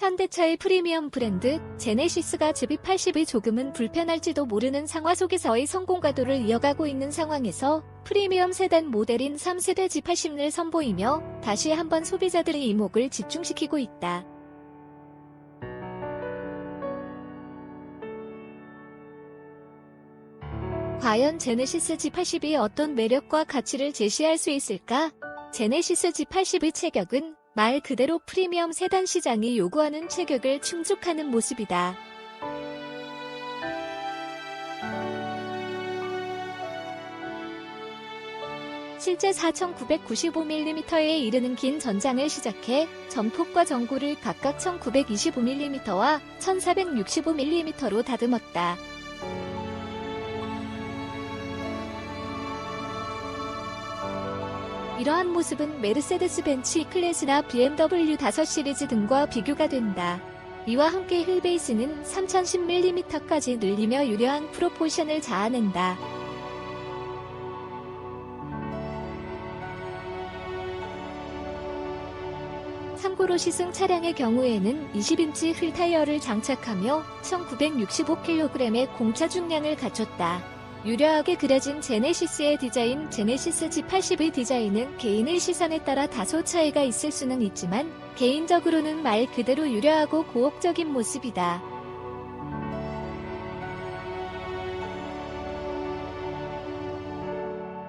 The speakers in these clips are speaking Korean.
현대차의 프리미엄 브랜드 제네시스가 GV80이 조금은 불편할지도 모르는 상화 속에서의 성공 가도를 이어가고 있는 상황에서 프리미엄 세단 모델인 3세대 G80을 선보이며 다시 한번 소비자들의 이목을 집중시키고 있다. 과연 제네시스 G80이 어떤 매력과 가치를 제시할 수 있을까? 제네시스 G80의 체격은 말 그대로 프리미엄 세단 시장이 요구하는 체격을 충족하는 모습이다. 실제 4,995mm에 이르는 긴 전장을 시작해 전폭과 전고를 각각 1,925mm와 1,465mm로 다듬었다. 이러한 모습은 메르세데스 벤츠 E클래스나 BMW 5 시리즈 등과 비교가 된다. 이와 함께 휠베이스는 3010mm까지 늘리며 유려한 프로포션을 자아낸다. 참고로 시승 차량의 경우에는 20인치 휠 타이어를 장착하며 1965kg의 공차 중량을 갖췄다. 유려하게 그려진 제네시스의 디자인 제네시스 G80의 디자인은 개인의 시선에 따라 다소 차이가 있을 수는 있지만 개인적으로는 말 그대로 유려하고 고혹적인 모습이다.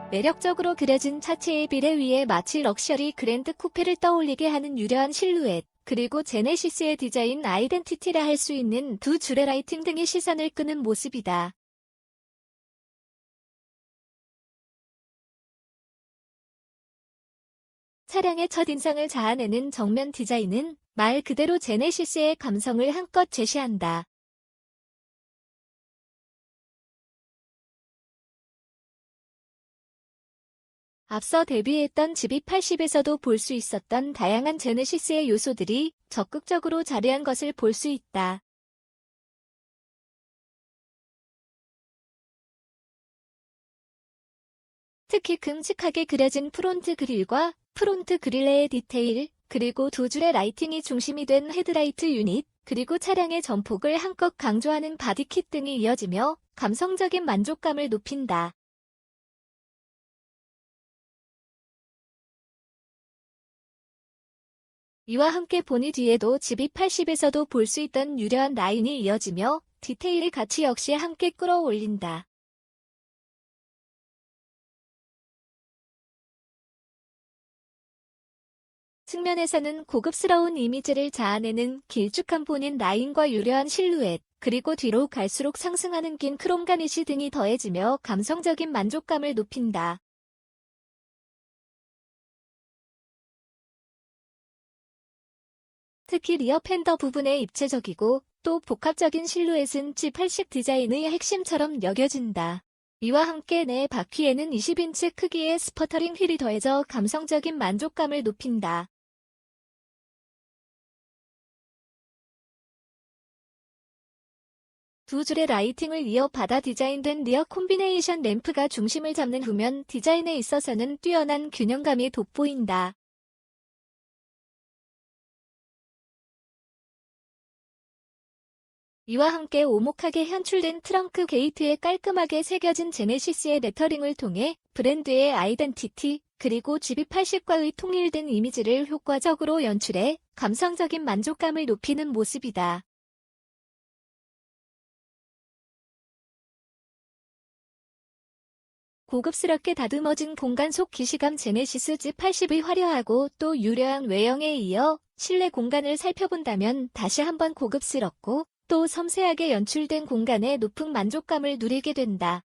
매력적으로 그려진 차체의 비례 위에 마치 럭셔리 그랜드 쿠페를 떠올리게 하는 유려한 실루엣, 그리고 제네시스의 디자인 아이덴티티라 할 수 있는 두 줄의 라이팅 등의 시선을 끄는 모습이다. 차량의 첫인상을 자아내는 정면 디자인은 말 그대로 제네시스의 감성을 한껏 제시한다. 앞서 데뷔했던 GV80에서도 볼 수 있었던 다양한 제네시스의 요소들이 적극적으로 자리한 것을 볼 수 있다. 특히 큼직하게 그려진 프론트 그릴과 프론트 그릴레의 디테일, 그리고 두 줄의 라이팅이 중심이 된 헤드라이트 유닛, 그리고 차량의 전폭을 한껏 강조하는 바디킷 등이 이어지며 감성적인 만족감을 높인다. 이와 함께 보니 뒤에도 GV80에서도 볼 수 있던 유려한 라인이 이어지며 디테일의 가치 역시 함께 끌어올린다. 측면에서는 고급스러운 이미지를 자아내는 길쭉한 본인 라인과 유려한 실루엣, 그리고 뒤로 갈수록 상승하는 긴 크롬 가니쉬 등이 더해지며 감성적인 만족감을 높인다. 특히 리어 팬더 부분의 입체적이고 또 복합적인 실루엣은 G80 디자인의 핵심처럼 여겨진다. 이와 함께 내 바퀴에는 20인치 크기의 스퍼터링 휠이 더해져 감성적인 만족감을 높인다. 두 줄의 라이팅을 이어 받아 디자인된 리어 콤비네이션 램프가 중심을 잡는 후면 디자인에 있어서는 뛰어난 균형감이 돋보인다. 이와 함께 오목하게 현출된 트렁크 게이트에 깔끔하게 새겨진 제네시스의 레터링을 통해 브랜드의 아이덴티티, 그리고 GV80과의 통일된 이미지를 효과적으로 연출해 감성적인 만족감을 높이는 모습이다. 고급스럽게 다듬어진 공간 속 기시감 제네시스 G80의 화려하고 또 유려한 외형에 이어 실내 공간을 살펴본다면 다시 한번 고급스럽고 또 섬세하게 연출된 공간에 높은 만족감을 누리게 된다.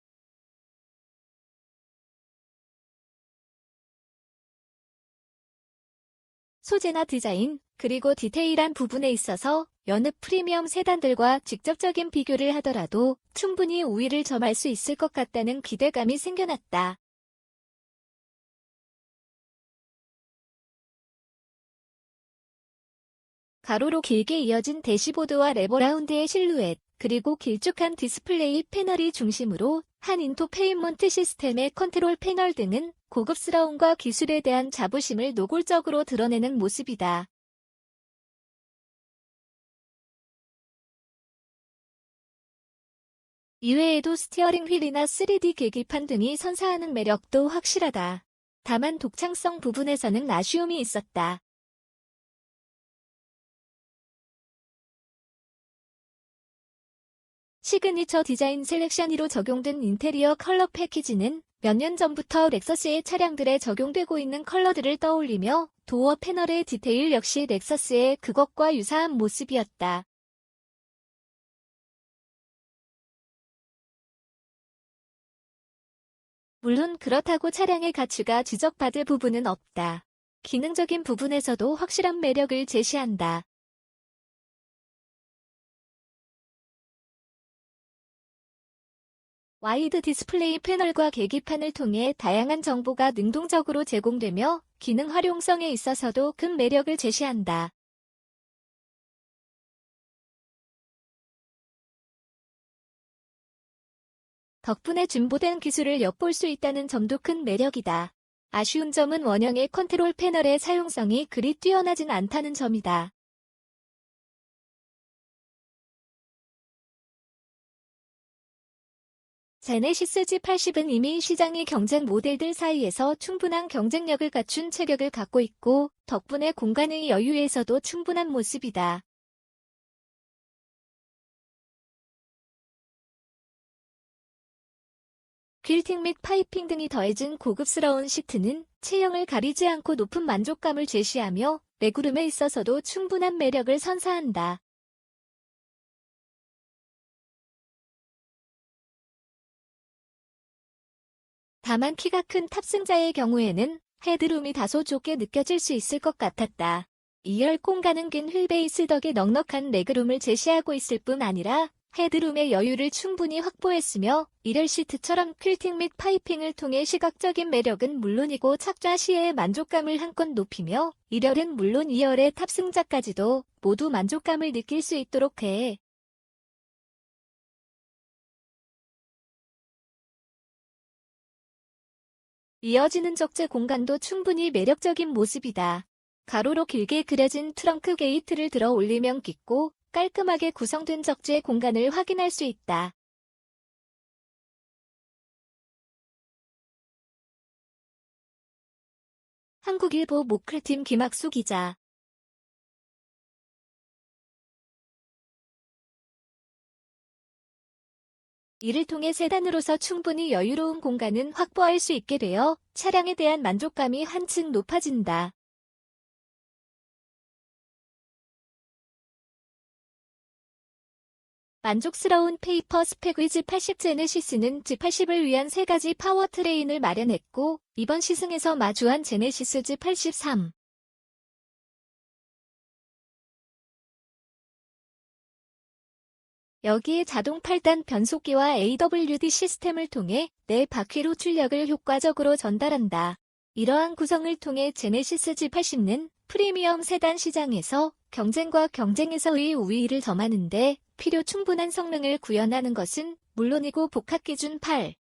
소재나 디자인, 그리고 디테일한 부분에 있어서 여느 프리미엄 세단들과 직접적인 비교를 하더라도 충분히 우위를 점할 수 있을 것 같다는 기대감이 생겨났다. 가로로 길게 이어진 대시보드와 레버라운드의 실루엣, 그리고 길쭉한 디스플레이 패널이 중심으로 한 인포테인먼트 시스템의 컨트롤 패널 등은 고급스러움과 기술에 대한 자부심을 노골적으로 드러내는 모습이다. 이외에도 스티어링 휠이나 3D 계기판 등이 선사하는 매력도 확실하다. 다만 독창성 부분에서는 아쉬움이 있었다. 시그니처 디자인 셀렉션 2로 적용된 인테리어 컬러 패키지는 몇 년 전부터 렉서스의 차량들에 적용되고 있는 컬러들을 떠올리며 도어 패널의 디테일 역시 렉서스의 그것과 유사한 모습이었다. 물론 그렇다고 차량의 가치가 지적받을 부분은 없다. 기능적인 부분에서도 확실한 매력을 제시한다. 와이드 디스플레이 패널과 계기판을 통해 다양한 정보가 능동적으로 제공되며 기능 활용성에 있어서도 큰 매력을 제시한다. 덕분에 진보된 기술을 엿볼 수 있다는 점도 큰 매력이다. 아쉬운 점은 원형의 컨트롤 패널의 사용성이 그리 뛰어나진 않다는 점이다. 제네시스 G80은 이미 시장의 경쟁 모델들 사이에서 충분한 경쟁력을 갖춘 체격을 갖고 있고 덕분에 공간의 여유에서도 충분한 모습이다. 퀼팅 및 파이핑 등이 더해진 고급스러운 시트는 체형을 가리지 않고 높은 만족감을 제시하며 레그룸에 있어서도 충분한 매력을 선사한다. 다만 키가 큰 탑승자의 경우에는 헤드룸이 다소 좁게 느껴질 수 있을 것 같았다. 2열 공간은 긴 휠베이스 덕에 넉넉한 레그룸을 제시하고 있을 뿐 아니라 헤드룸의 여유를 충분히 확보했으며 1열 시트처럼 퀼팅 및 파이핑을 통해 시각적인 매력은 물론이고 착좌 시에의 만족감을 한껏 높이며 1열은 물론 2열의 탑승자까지도 모두 만족감을 느낄 수 있도록 해. 이어지는 적재 공간도 충분히 매력적인 모습이다. 가로로 길게 그려진 트렁크 게이트를 들어 올리면 깊고 깔끔하게 구성된 적재 공간을 확인할 수 있다. 한국일보 모클팀 김학수 기자. 이를 통해 세단으로서 충분히 여유로운 공간은 확보할 수 있게 되어 차량에 대한 만족감이 한층 높아진다. 만족스러운 페이퍼 스펙 위즈 80 제네시스는 G80을 위한 세 가지 파워트레인을 마련했고 이번 시승에서 마주한 제네시스 G83. 여기에 자동 8단 변속기와 AWD 시스템을 통해 내 바퀴로 출력을 효과적으로 전달한다. 이러한 구성을 통해 제네시스 G80는 프리미엄 세단 시장에서 경쟁과 경쟁에서의 우위를 점하는데 필요 충분한 성능을 구현하는 것은 물론이고 복합 기준 8.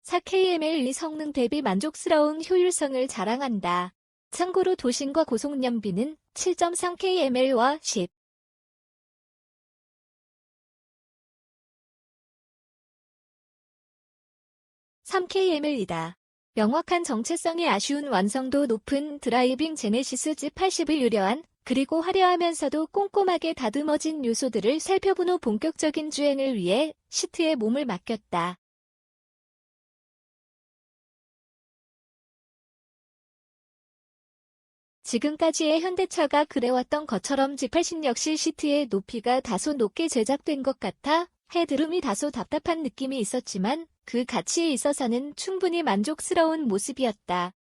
4km의 성능 대비 만족스러운 효율성을 자랑한다. 참고로 도심과 고속연비는 7.3km와 10. 3km이다. 명확한 정체성이 아쉬운 완성도 높은 드라이빙 제네시스 G80을 유려한 그리고 화려하면서도 꼼꼼하게 다듬어진 요소들을 살펴본 후 본격적인 주행을 위해 시트에 몸을 맡겼다. 지금까지의 현대차가 그래왔던 것처럼 G80 역시 시트의 높이가 다소 높게 제작된 것 같아 헤드룸이 다소 답답한 느낌이 있었지만 그 가치에 있어서는 충분히 만족스러운 모습이었다.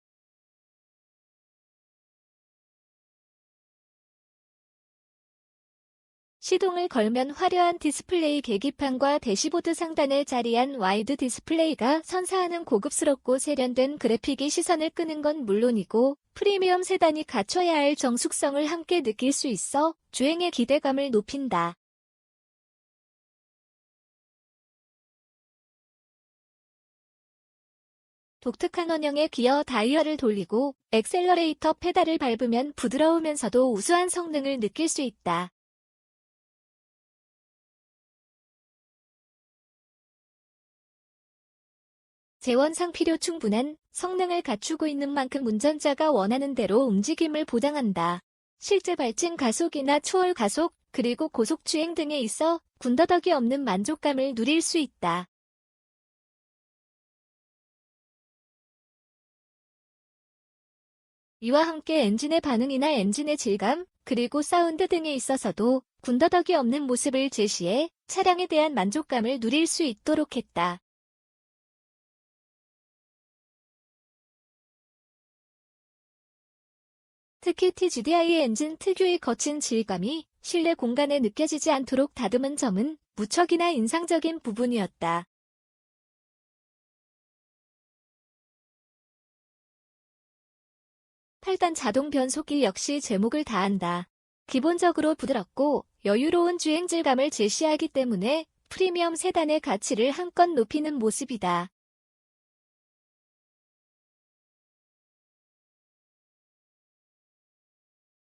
시동을 걸면 화려한 디스플레이 계기판과 대시보드 상단에 자리한 와이드 디스플레이가 선사하는 고급스럽고 세련된 그래픽이 시선을 끄는 건 물론이고 프리미엄 세단이 갖춰야 할 정숙성을 함께 느낄 수 있어 주행의 기대감을 높인다. 독특한 원형의 기어 다이얼을 돌리고 엑셀러레이터 페달을 밟으면 부드러우면서도 우수한 성능을 느낄 수 있다. 제원상 필요 충분한 성능을 갖추고 있는 만큼 운전자가 원하는 대로 움직임을 보장한다. 실제 발진 가속이나 초월 가속, 그리고 고속 주행 등에 있어 군더더기 없는 만족감을 누릴 수 있다. 이와 함께 엔진의 반응이나 엔진의 질감, 그리고 사운드 등에 있어서도 군더더기 없는 모습을 제시해 차량에 대한 만족감을 누릴 수 있도록 했다. 특히 TGDI 엔진 특유의 거친 질감이 실내 공간에 느껴지지 않도록 다듬은 점은 무척이나 인상적인 부분이었다. 8단 자동 변속기 역시 제목을 다한다. 기본적으로 부드럽고 여유로운 주행 질감을 제시하기 때문에 프리미엄 세단의 가치를 한껏 높이는 모습이다.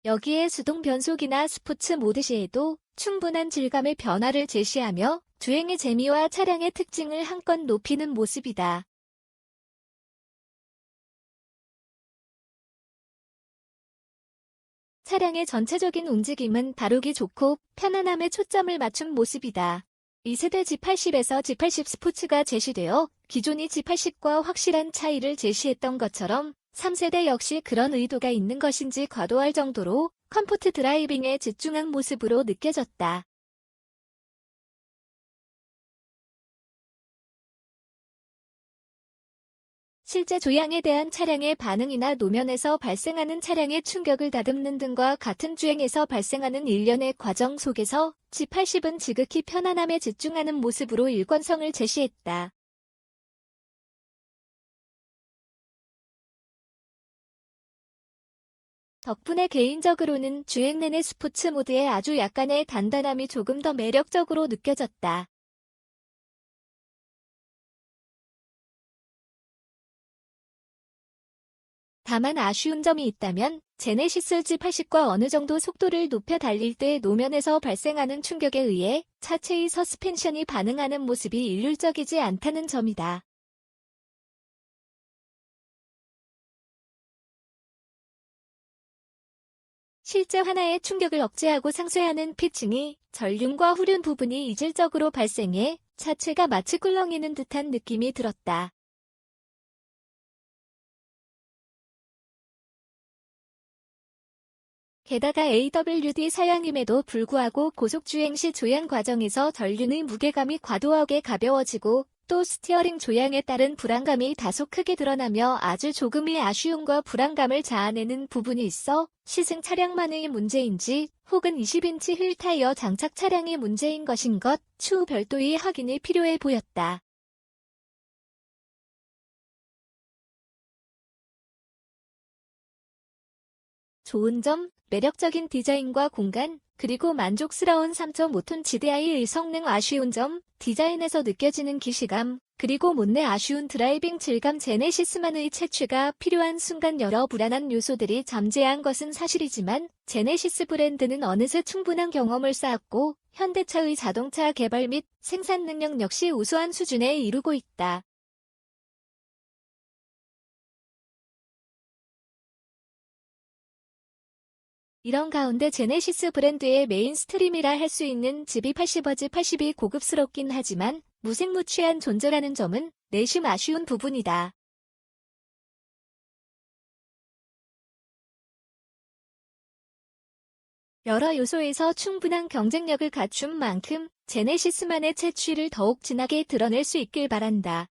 여기에 수동 변속이나 스포츠 모드 시에도 충분한 질감의 변화를 제시하며 주행의 재미와 차량의 특징을 한껏 높이는 모습이다. 차량의 전체적인 움직임은 다루기 좋고 편안함에 초점을 맞춘 모습이다. 2세대 G80에서 G80 스포츠가 제시되어 기존의 G80과 확실한 차이를 제시했던 것처럼 3세대 역시 그런 의도가 있는 것인지 과도할 정도로 컴포트 드라이빙에 집중한 모습으로 느껴졌다. 실제 조향에 대한 차량의 반응이나 노면에서 발생하는 차량의 충격을 다듬는 등과 같은 주행에서 발생하는 일련의 과정 속에서 G80은 지극히 편안함에 집중하는 모습으로 일관성을 제시했다. 덕분에 개인적으로는 주행 내내 스포츠 모드의 아주 약간의 단단함이 조금 더 매력적으로 느껴졌다. 다만 아쉬운 점이 있다면 제네시스 G80과 어느 정도 속도를 높여 달릴 때 노면에서 발생하는 충격에 의해 차체의 서스펜션이 반응하는 모습이 일률적이지 않다는 점이다. 실제 하나의 충격을 억제하고 상쇄하는 피칭이 전륜과 후륜 부분이 이질적으로 발생해 차체가 마치 꿀렁이는 듯한 느낌이 들었다. 게다가 AWD 사양임에도 불구하고 고속주행 시 조향 과정에서 전륜의 무게감이 과도하게 가벼워지고 또 스티어링 조향에 따른 불안감이 다소 크게 드러나며 아주 조금의 아쉬움과 불안감을 자아내는 부분이 있어 시승 차량만의 문제인지 혹은 20인치 휠 타이어 장착 차량의 문제인 것인 것 추후 별도의 확인이 필요해 보였다. 좋은 점, 매력적인 디자인과 공간, 그리고 만족스러운 3.5톤 GDI의 성능 아쉬운 점, 디자인에서 느껴지는 기시감, 그리고 못내 아쉬운 드라이빙 질감 제네시스만의 채취가 필요한 순간 여러 불안한 요소들이 잠재한 것은 사실이지만 제네시스 브랜드는 어느새 충분한 경험을 쌓았고 현대차의 자동차 개발 및 생산 능력 역시 우수한 수준에 이르고 있다. 이런 가운데 제네시스 브랜드의 메인스트림이라 할 수 있는 GB80어즈 80이 고급스럽긴 하지만 무색무취한 존재라는 점은 내심 아쉬운 부분이다. 여러 요소에서 충분한 경쟁력을 갖춘 만큼 제네시스만의 채취를 더욱 진하게 드러낼 수 있길 바란다.